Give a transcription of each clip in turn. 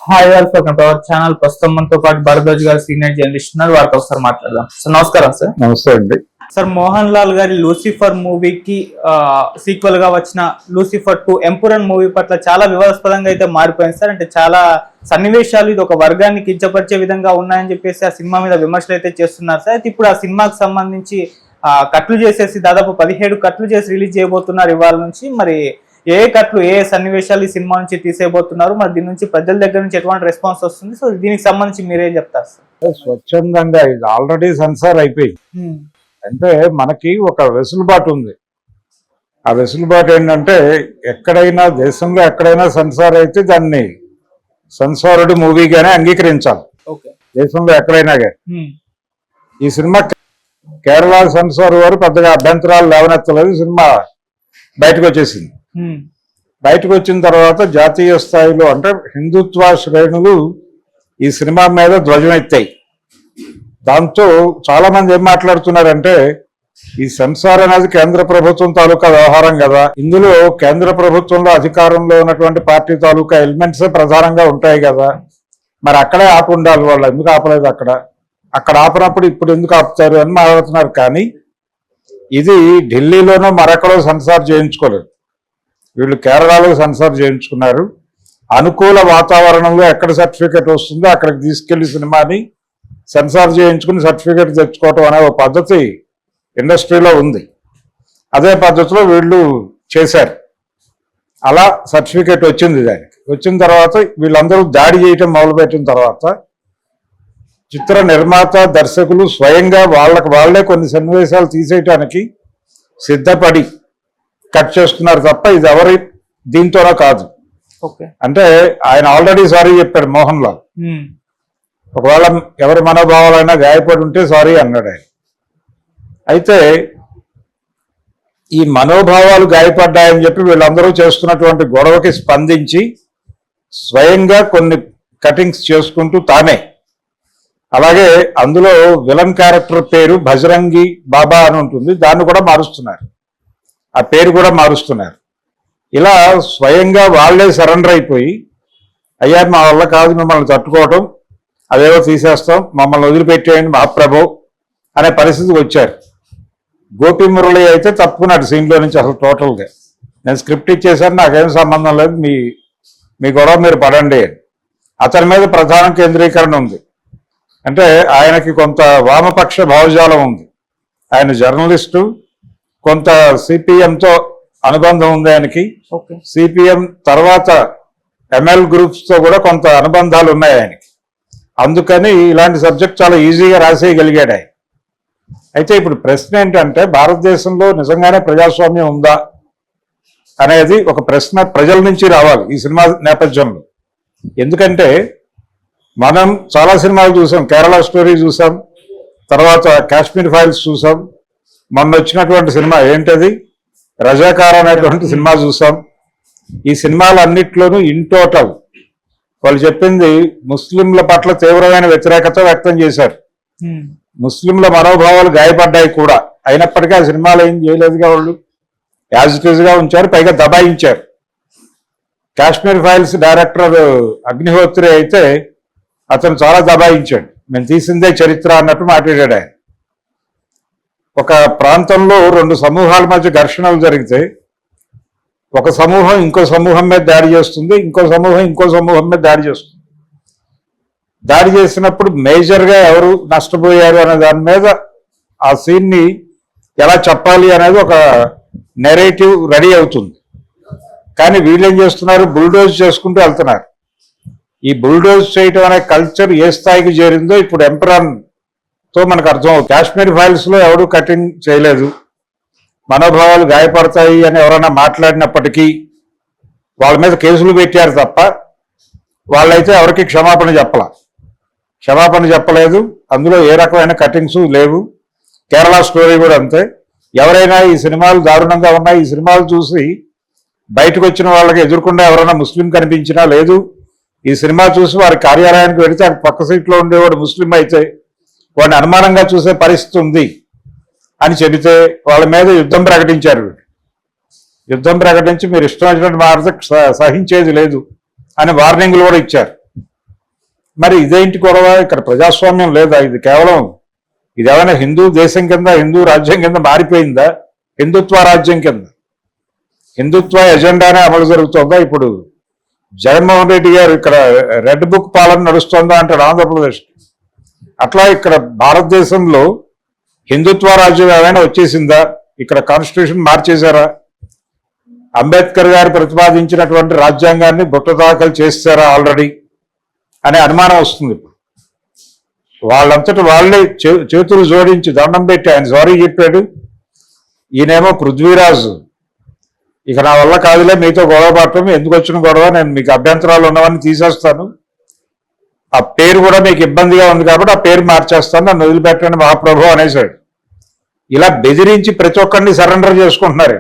Hi welcome to our channel. ప్రస్తుతం మనతో పాటు భరద్వాజ్ గారు సీనియర్ జర్నలిస్ట్ ఉన్నారు. వారితో ఒకసారి మాట్లాడదాం. సార్ నమస్కారం. సార్ నమస్తే అండి. సార్ మోహన్ లాల్ గారి లూసిఫర్ మూవీకి సీక్వెల్ గా వచ్చిన లూసిఫర్ 2 ఎంపురన్ మూవీ పట్ల చాలా వివాదాస్పదంగా అయితే మారిపోయింది సార్. అంటే చాలా సన్నివేశాలు ఇది ఒక వర్గాన్ని కించపరిచే విధంగా ఉన్నాయని చెప్పేసి ఆ సినిమా మీద విమర్శలు అయితే చేస్తున్నారు సార్. అయితే ఇప్పుడు ఆ సినిమాకి సంబంధించి కట్లు చేసేసి దాదాపు 17 కట్లు చేసి రిలీజ్ చేయబోతున్నారు ఇవాళ నుంచి. మరి ఏ కట్లు ఏ సన్నివేశాలు ఈ సినిమా నుంచి తీసేయబోతున్నారు, మరి దీని నుంచి ప్రజల దగ్గర నుంచి ఎటువంటి రెస్పాన్స్ వస్తుంది? సో దీనికి సంబంధించి మీరేం చెప్తారు సార్? స్వచ్ఛందంగా ఇది ఆల్రెడీ సెన్సార్ అయిపోయింది. అంటే మనకి ఒక వెసులుబాటు ఉంది. ఆ వెసులుబాటు ఏంటంటే ఎక్కడైనా దేశంలో ఎక్కడైనా సెన్సార్ అయితే దాన్ని సెన్సార్డ్ మూవీగానే అంగీకరించాలి. దేశంలో ఎక్కడైనా కానీ ఈ సినిమా కేరళ సెన్సార్ వారు పెద్దగా అభ్యంతరాలు లేవనెత్తలేదు. సినిమా బయటకు వచ్చేసింది. బయటకు వచ్చిన తర్వాత జాతీయ స్థాయిలో అంటే హిందుత్వ శ్రేణులు ఈ సినిమా మీద ధ్వజం ఎత్తాయి. దాంతో చాలా మంది ఏం మాట్లాడుతున్నారంటే ఈ సెన్సార్ అనేది కేంద్ర ప్రభుత్వం తాలూకా వ్యవహారం కదా, ఇందులో కేంద్ర ప్రభుత్వంలో అధికారంలో ఉన్నటువంటి పార్టీ తాలూకా ఎలిమెంట్సే ప్రధానంగా ఉంటాయి కదా, మరి అక్కడే ఆపి ఉండాలి, వాళ్ళు ఎందుకు ఆపలేదు, అక్కడ ఆపినప్పుడు ఇప్పుడు ఎందుకు ఆపుతారు అని మాట్లాడుతున్నారు. కానీ ఇది ఢిల్లీలోనో మరొకడో సెన్సార్ చేయించుకోలేదు, వీళ్ళు కేరళలో సెన్సార్ చేయించుకున్నారు. అనుకూల వాతావరణంలో ఎక్కడ సర్టిఫికేట్ వస్తుందో అక్కడికి తీసుకెళ్లి సినిమాని సెన్సార్ చేయించుకుని సర్టిఫికేట్ తెచ్చుకోవటం అనే ఒక పద్ధతి ఇండస్ట్రీలో ఉంది. అదే పద్ధతిలో వీళ్ళు చేశారు. అలా సర్టిఫికేట్ వచ్చింది. దానికి వచ్చిన తర్వాత వీళ్ళందరూ దాడి చేయటం మొదలుపెట్టిన తర్వాత చిత్ర నిర్మాత దర్శకులు స్వయంగా వాళ్లే కొన్ని సన్నివేశాలు తీసేయటానికి సిద్ధపడి కట్ చేస్తున్నారు తప్ప ఇది ఎవరి దీంతోనో కాదు. అంటే ఆయన ఆల్రెడీ సారీ చెప్పాడు మోహన్ లాల్. ఒకవేళ ఎవరి మనోభావాలైనా గాయపడి ఉంటే సారీ అన్నాడు ఆయన. అయితే ఈ మనోభావాలు గాయపడ్డాయని చెప్పి వీళ్ళందరూ చేస్తున్నటువంటి గొడవకి స్పందించి స్వయంగా కొన్ని కటింగ్స్ చేసుకుంటూ తానే, అలాగే అందులో విలన్ క్యారెక్టర్ పేరు భజరంగి బాబా అని ఉంటుంది, దాన్ని కూడా మారుస్తున్నారు, ఆ పేరు కూడా మారుస్తున్నారు. ఇలా స్వయంగా వాళ్లే సరెండర్ అయిపోయి అయ్యా మా వల్ల కాదు మిమ్మల్ని తట్టుకోవటం, అదేవో తీసేస్తాం, మమ్మల్ని వదిలిపెట్టేయండి మహాప్రభు అనే పరిస్థితికి వచ్చారు. గోపి మురళి అయితే తప్పుకున్నాడు సీన్లో నుంచి అసలు టోటల్గా. నేను స్క్రిప్ట్ ఇచ్చేసాను, నాకేం సంబంధం లేదు, మీ గొడవ మీరు పడండి అని. అతని మీద ప్రధాన కేంద్రీకరణ ఉంది. అంటే ఆయనకి కొంత వామపక్ష భావజాలం ఉంది. ఆయన జర్నలిస్టు, కొంత సిపిఎంతో అనుబంధం ఉంది ఆయనకి. సిపిఎం తర్వాత ఎంఎల్ గ్రూప్స్ తో కూడా కొంత అనుబంధాలు ఉన్నాయి ఆయనకి. అందుకని ఇలాంటి సబ్జెక్ట్ చాలా ఈజీగా రాసేయగలిగాడు ఆయన. అయితే ఇప్పుడు ప్రశ్న ఏంటంటే భారతదేశంలో నిజంగానే ప్రజాస్వామ్యం ఉందా అనేది ఒక ప్రశ్న ప్రజల నుంచి రావాలి ఈ సినిమా నేపథ్యంలో. ఎందుకంటే మనం చాలా సినిమాలు చూసాం, కేరళ స్టోరీ చూసాం, తర్వాత కాశ్మీర్ ఫైల్స్ చూసాం, మొన్న వచ్చినటువంటి సినిమా ఏంటది రజాకార్ అనేటువంటి సినిమా చూసాం. ఈ సినిమాలన్నిట్లోనూ ఇన్ టోటల్ వాళ్ళు చెప్పింది ముస్లింల పట్ల తీవ్రమైన వ్యతిరేకత వ్యక్తం చేశారు. ముస్లింల మనోభావాలు గాయపడ్డాయి కూడా. అయినప్పటికీ ఆ సినిమాలు ఏం చేయలేదుగా, వాళ్ళు యాజ్ ఇట్ ఈజ్ గా ఉంచారు, పైగా దబాయించారు. కాశ్మీర్ ఫైల్స్ డైరెక్టర్ అగ్నిహోత్రి అయితే అతను చాలా దబాయించాడు, మేము తీసిందే చరిత్ర అన్నట్టు మాట్లాడాడు ఆయన. ఒక ప్రాంతంలో 2 సమూహాల మధ్య ఘర్షణలు జరిగితే ఒక సమూహం ఇంకో సమూహం మీద దాడి చేస్తుంది, ఇంకో సమూహం ఇంకో సమూహం మీద దాడి చేస్తుంది. దాడి చేసినప్పుడు మేజర్గా ఎవరు నష్టపోయారు అనే దాని మీద ఆ సీన్ని ఎలా చెప్పాలి అనేది ఒక నెరేటివ్ రెడీ అవుతుంది. కానీ వీళ్ళేం చేస్తున్నారు, బుల్డోజ్ చేసుకుంటూ వెళ్తున్నారు. ఈ బుల్డోజ్ చేయటం అనే కల్చర్ ఏ స్థాయికి చేరిందో ఇప్పుడు ఎంపరన్ తో మనకు అర్థం అవుతుంది. కాశ్మీర్ ఫైల్స్ లో ఎవరు కటింగ్ చేయలేదు, మనోభావాలు గాయపడతాయి అని ఎవరైనా మాట్లాడినప్పటికీ వాళ్ళ మీద కేసులు పెట్టారు తప్ప వాళ్ళైతే ఎవరికి క్షమాపణ చెప్పలేదు. అందులో ఏ రకమైన కటింగ్స్ లేవు. కేరళ స్టోరీ కూడా అంతే. ఎవరైనా ఈ సినిమాలు దారుణంగా ఉన్నాయి, ఈ సినిమాలు చూసి బయటకు వచ్చిన వాళ్ళకి ఎదుర్కొండా ఎవరైనా ముస్లిం కనిపించినా లేదు, ఈ సినిమా చూసి వారి కార్యాలయానికి వెళితే పక్క సీట్లో ఉండేవాడు ముస్లిం అయితే వాడిని అనుమానంగా చూసే పరిస్థితి ఉంది అని చెబితే వాళ్ళ మీద యుద్ధం ప్రకటించారు. యుద్ధం ప్రకటించి మీరు ఇష్టం వచ్చినట్టు మారితే సహించేది లేదు అని వార్నింగ్లు కూడా ఇచ్చారు. మరి ఇదేంటి గొడవ? ఇక్కడ ప్రజాస్వామ్యం లేదా? ఇది కేవలం ఇదేమైనా హిందూ దేశం కింద, హిందూ రాజ్యం కింద మారిపోయిందా? హిందుత్వ రాజ్యం కింద హిందుత్వ ఎజెండానే అమలు జరుగుతుందా? ఇప్పుడు జగన్మోహన్ రెడ్డి గారు ఇక్కడ రెడ్ బుక్ పాలన నడుస్తుందా అంటాడు ఆంధ్రప్రదేశ్. అట్లా ఇక్కడ భారతదేశంలో హిందుత్వ రాజ్యం ఏమైనా వచ్చేసిందా? ఇక్కడ కాన్స్టిట్యూషన్ మార్చేశారా? అంబేద్కర్ గారు ప్రతిపాదించినటువంటి రాజ్యాంగాన్ని బుట్ట దాఖలు చేస్తారా ఆల్రెడీ అనే అనుమానం వస్తుంది. ఇప్పుడు వాళ్ళంతటి వాళ్ళే చేతులు జోడించి దండం పెట్టి ఆయన సారీ చెప్పాడు. ఈయనేమో పృథ్వీరాజు ఇక నా వల్ల కాదులే మీతో గొడవ పడటం, ఎందుకు వచ్చిన గొడవ, నేను మీకు అభ్యంతరాలు ఉన్నవన్నీ తీసేస్తాను, ఆ పేరు కూడా మీకు ఇబ్బందిగా ఉంది కాబట్టి ఆ పేరు మార్చేస్తాను, నన్ను వదిలిపెట్టండి మహాప్రభు అనేసాడు. ఇలా బెదిరించి ప్రతి ఒక్కరిని సరెండర్ చేసుకుంటున్నారు.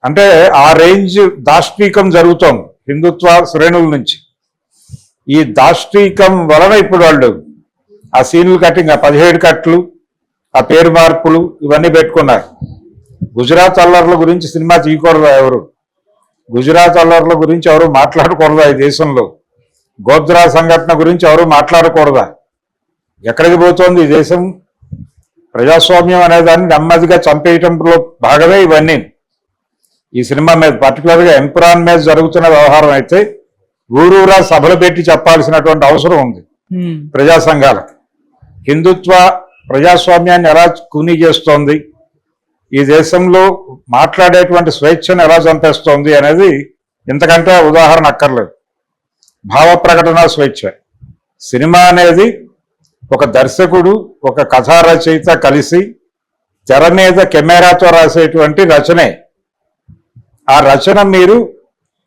అంటే ఆ రేంజ్ దాష్టీకం జరుగుతోంది హిందుత్వ శ్రేణుల నుంచి. ఈ దాష్టీకం వలన ఇప్పుడు వాళ్ళు ఆ సీన్లు కట్టింగ్, ఆ 17 కట్లు, ఆ పేరు మార్పులు ఇవన్నీ పెట్టుకున్నారు. గుజరాత్ అల్లర్ల గురించి సినిమా తీయకూడదా ఎవరు? గుజరాత్ అల్లర్ల గురించి ఎవరు మాట్లాడకూడదా ఈ దేశంలో? గోద్రా సంఘటన గురించి ఎవరు మాట్లాడకూడదా? ఎక్కడికి పోతోంది ఈ దేశం? ప్రజాస్వామ్యం అనేదాన్ని నెమ్మదిగా చంపేయటంలో భాగమే ఇవన్నీ. ఈ సినిమా మీద పర్టికులర్గా ఎంపురాన్ మీద జరుగుతున్న వ్యవహారం అయితే ఊరూరా సభలు పెట్టి చెప్పాల్సినటువంటి అవసరం ఉంది ప్రజా సంఘాలకు. హిందుత్వ ప్రజాస్వామ్యాన్ని ఎలా కూనీ చేస్తోంది, ఈ దేశంలో మాట్లాడేటువంటి స్వేచ్ఛను ఎలా చంపేస్తోంది అనేది ఇంతకంటే ఉదాహరణ అక్కర్లేదు. భావ ప్రకటన స్వేచ్ఛ. సినిమా అనేది ఒక దర్శకుడు, ఒక కథా రచయిత కలిసి తెర మీద కెమెరాతో రాసేటువంటి రచనే. ఆ రచన మీరు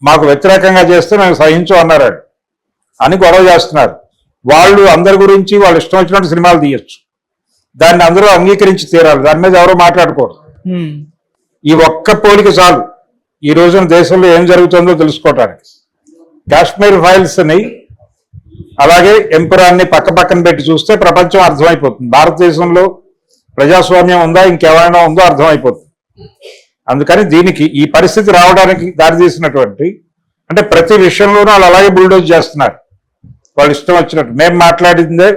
మాకు వ్యతిరేకంగా చేస్తే మేము సహించు అన్నారు అని గొడవ చేస్తున్నారు. వాళ్ళు అందరి గురించి వాళ్ళు ఇష్టం వచ్చినట్టు సినిమాలు తీయచ్చు, దాన్ని అందరూ అంగీకరించి తీరాలి, దాని మీద ఎవరో మాట్లాడకూడదు. ఈ ఒక్క పోలిక చాలు ఈ రోజున దేశంలో ఏం జరుగుతుందో తెలుసుకోవటానికి. కాశ్మీర్ ఫైల్స్ ని అలాగే ఎంపురాన్ని పక్క పక్కన పెట్టి చూస్తే ప్రపంచం అర్థమైపోతుంది. భారతదేశంలో ప్రజాస్వామ్యం ఉందా, ఇంకేమైనా ఉందో అర్థమైపోతుంది. అందుకని దీనికి ఈ పరిస్థితి రావడానికి దారితీసినటువంటి, అంటే ప్రతి విషయంలోనూ వాళ్ళు అలాగే బుల్డోజ్ చేస్తున్నారు, వాళ్ళు ఇష్టం వచ్చినట్టు. మేము మాట్లాడిందే,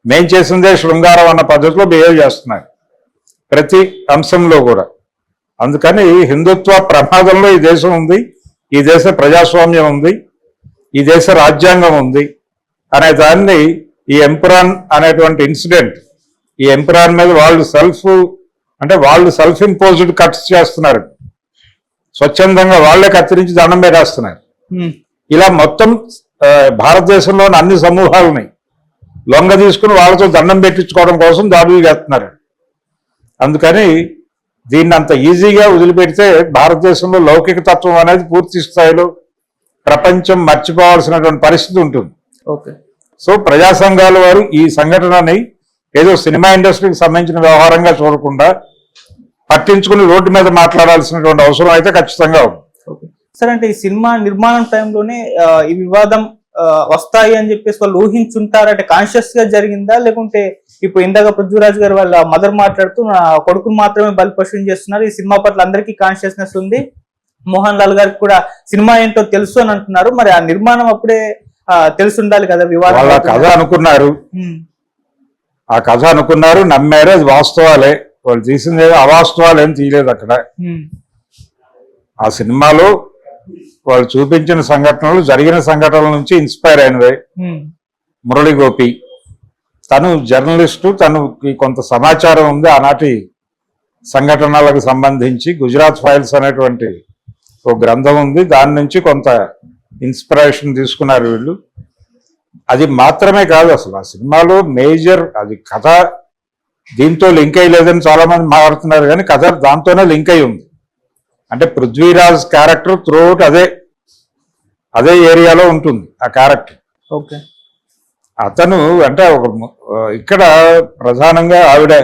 మేం చేసిందే శృంగారం అన్న పద్ధతిలో బిహేవ్ చేస్తున్నారు ప్రతి అంశంలో కూడా. అందుకని హిందుత్వ ప్రమాదంలో ఈ దేశం ఉంది, ఈ దేశ ప్రజాస్వామ్యం ఉంది, ఈ దేశ రాజ్యాంగం ఉంది అనే దాన్ని ఈ ఎంపురాన్ అనేటువంటి ఇన్సిడెంట్, ఈ ఎంపురాన్ మీద వాళ్ళు సెల్ఫ్ ఇంపోజ్డ్ కట్స్ చేస్తున్నారు. స్వచ్ఛందంగా వాళ్లే కత్తిరించి దండం పెట్టేస్తున్నారు. ఇలా మొత్తం భారతదేశంలోని అన్ని సమూహాలని లొంగ తీసుకుని వాళ్ళతో దండం పెట్టించుకోవడం కోసం దాడులు చేస్తున్నారు. అందుకని దీన్ని అంత ఈజీగా వదిలిపెడితే భారతదేశంలో లౌకిక తత్వం అనేది పూర్తి స్థాయిలో ప్రపంచం మర్చిపోవాల్సినటువంటి పరిస్థితి ఉంటుంది. ఓకే. సో ప్రజా సంఘాల వారు ఈ సంఘటనని ఏదో సినిమా ఇండస్ట్రీకి సంబంధించిన వ్యవహారంగా చూడకుండా పట్టించుకుని రోడ్డు మీద మాట్లాడాల్సినటువంటి అవసరం అయితే ఖచ్చితంగా ఉంది. సార్, అంటే ఈ సినిమా నిర్మాణం టైంలోనే ఈ వివాదం వస్తాయి అని చెప్పేసి వాళ్ళు ఊహించుంటారు, అంటే కాన్షియస్ గా జరిగిందా, లేకుంటే ఇప్పుడు ఇందాక పృథ్వీరాజ్ గారు వాళ్ళ మదర్ మాట్లాడుతూ నా కొడుకును మాత్రమే బలిపశువుని చేస్తున్నారు, ఈ సినిమా పట్ల అందరికీ కాన్షియస్నెస్ ఉంది, మోహన్ లాల్ గారికి కూడా సినిమా ఏంటో తెలుసు అని అంటున్నారు. మరి ఆ నిర్మాణం అప్పుడే తెలిసి ఉండాలి కదా. వివాదం కథ అనుకున్నారు, ఆ కథ అనుకున్నారు, నమ్మారు, అది వాస్తవాలే. వాళ్ళు తీసింది అవాస్తవాలు ఏం తీయలేదు అక్కడ. ఆ సినిమాలో వాళ్ళు చూపించిన సంఘటనలు జరిగిన సంఘటనల నుంచి ఇన్స్పైర్ అయినవే. మురళి గోపి తను జర్నలిస్టు, తనకి కొంత సమాచారం ఉంది ఆనాటి సంఘటనలకు సంబంధించి. గుజరాత్ ఫైల్స్ అనేటువంటి ఒక గ్రంథం ఉంది, దాని నుంచి కొంత ఇన్స్పిరేషన్ తీసుకున్నారు వీళ్ళు. అది మాత్రమే కాదు, అసలు ఆ సినిమాలో మేజర్ అది కథ దీంతో లింక్ అయ్యి లేదని చాలా మంది మాట్లాడుతున్నారు, కానీ కథ దాంతోనే లింక్ అయి ఉంది. అంటే పృథ్వీరాజ్ క్యారెక్టర్ త్రూఅవుట్ అదే ఏరియాలో ఉంటుంది ఆ క్యారెక్టర్. ఓకే. అతను అంటే ఇక్కడ ప్రధానంగా ఆవిడ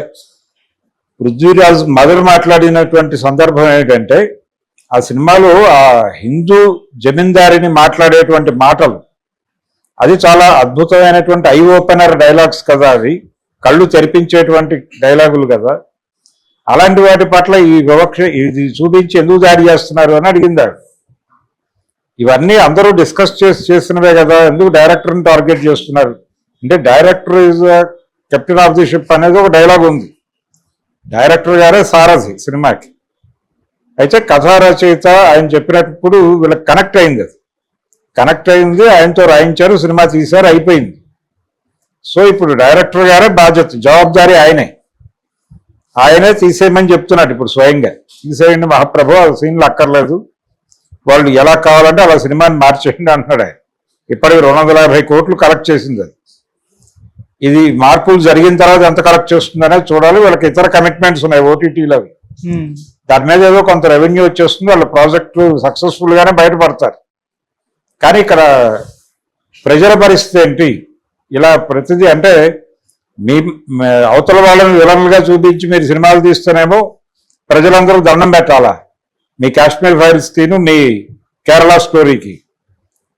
పృథ్వీరాజ్ మదర్ మాట్లాడినటువంటి సందర్భం ఏంటంటే, ఆ సినిమాలో ఆ హిందూ జమీందారిని మాట్లాడేటువంటి మాటలు అది చాలా అద్భుతమైనటువంటి ఐ ఓపెనర్ డైలాగ్స్ కదా, అవి కళ్ళు తెరిపించేటువంటి డైలాగులు కదా. అలాంటి వాటి పట్ల ఈ వివక్ష ఇది చూపించి ఎందుకు దాడి చేస్తున్నారు అని అడిగిందాడు. ఇవన్నీ అందరూ డిస్కస్ చేసినవే కదా, ఎందుకు డైరెక్టర్ని టార్గెట్ చేస్తున్నారు అంటే director is captain of the ship అనేది ఒక డైలాగ్ ఉంది. డైరెక్టర్ గారే సారథి సినిమాకి. అయితే కథా రచయిత ఆయన చెప్పినప్పుడు వీళ్ళకి కనెక్ట్ అయింది, అది కనెక్ట్ అయింది, ఆయనతో రాయించారు, సినిమా తీశారు, అయిపోయింది. సో ఇప్పుడు డైరెక్టర్ గారే బాధ్యత, జవాబుదారీ ఆయనే తీసేయమని చెప్తున్నాడు ఇప్పుడు స్వయంగా. తీసేయండి మహాప్రభు, ఆ సీన్లు అక్కర్లేదు, వాళ్ళు ఎలా కావాలంటే అలా సినిమాని మార్చేయండి అంటున్నాడు ఆయన. ఇప్పటికి 250 కోట్లు కలెక్ట్ చేసింది అది. ఇది మార్పులు జరిగిన తర్వాత ఎంత కలెక్ట్ చేస్తుందనేది చూడాలి. వీళ్ళకి ఇతర కమిట్మెంట్స్ ఉన్నాయి ఓటీటీలో, అవి దాని మీద ఏదో కొంత రెవెన్యూ వచ్చేస్తుంది, వాళ్ళ ప్రాజెక్టు సక్సెస్ఫుల్ గానే బయటపడతారు. కానీ ఇక్కడ ప్రజల పరిస్థితి ఏంటి? ఇలా ప్రతిదీ అంటే మీ అవతల వాళ్ళని విలన్లుగా చూపించి మీరు సినిమాలు తీస్తేనేమో ప్రజలందరూ దండం పెట్టాలా? మీ కాశ్మీర్ ఫైల్స్ తీను, మీ కేరళ స్టోరీకి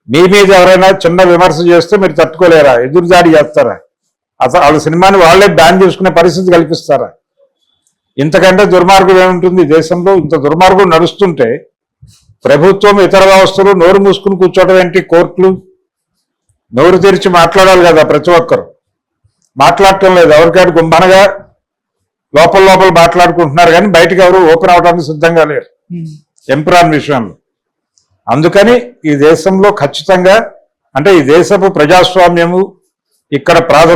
మీ మీద ఎవరైనా చిన్న విమర్శ చేస్తే మీరు తట్టుకోలేరా? ఎదురుదాడి చేస్తారా? అసలు వాళ్ళ సినిమాని వాళ్ళే బ్యాన్ చేసుకునే పరిస్థితి కల్పిస్తారా? ఇంతకంటే దుర్మార్గం ఏముంటుంది దేశంలో? ఇంత దుర్మార్గం నడుస్తుంటే ప్రభుత్వం ఇతర వ్యవస్థలు నోరు మూసుకుని కూర్చోవడం ఏంటి? కోర్టులు నోరు తెరిచి మాట్లాడాలి కదా, ప్రతి ఒక్కరు మాట్లాడటం లేదు. ఎవరికైనా గుంభనగా లోపల మాట్లాడుకుంటున్నారు కానీ బయటకు ఎవరు ఓపెన్ అవడానికి సిద్ధంగా లేరు ఎంపురాన్ విషయంలో. అందుకని ఈ దేశంలో ఖచ్చితంగా అంటే ఈ దేశపు ప్రజాస్వామ్యము ఇక్కడ ప్రాథమిక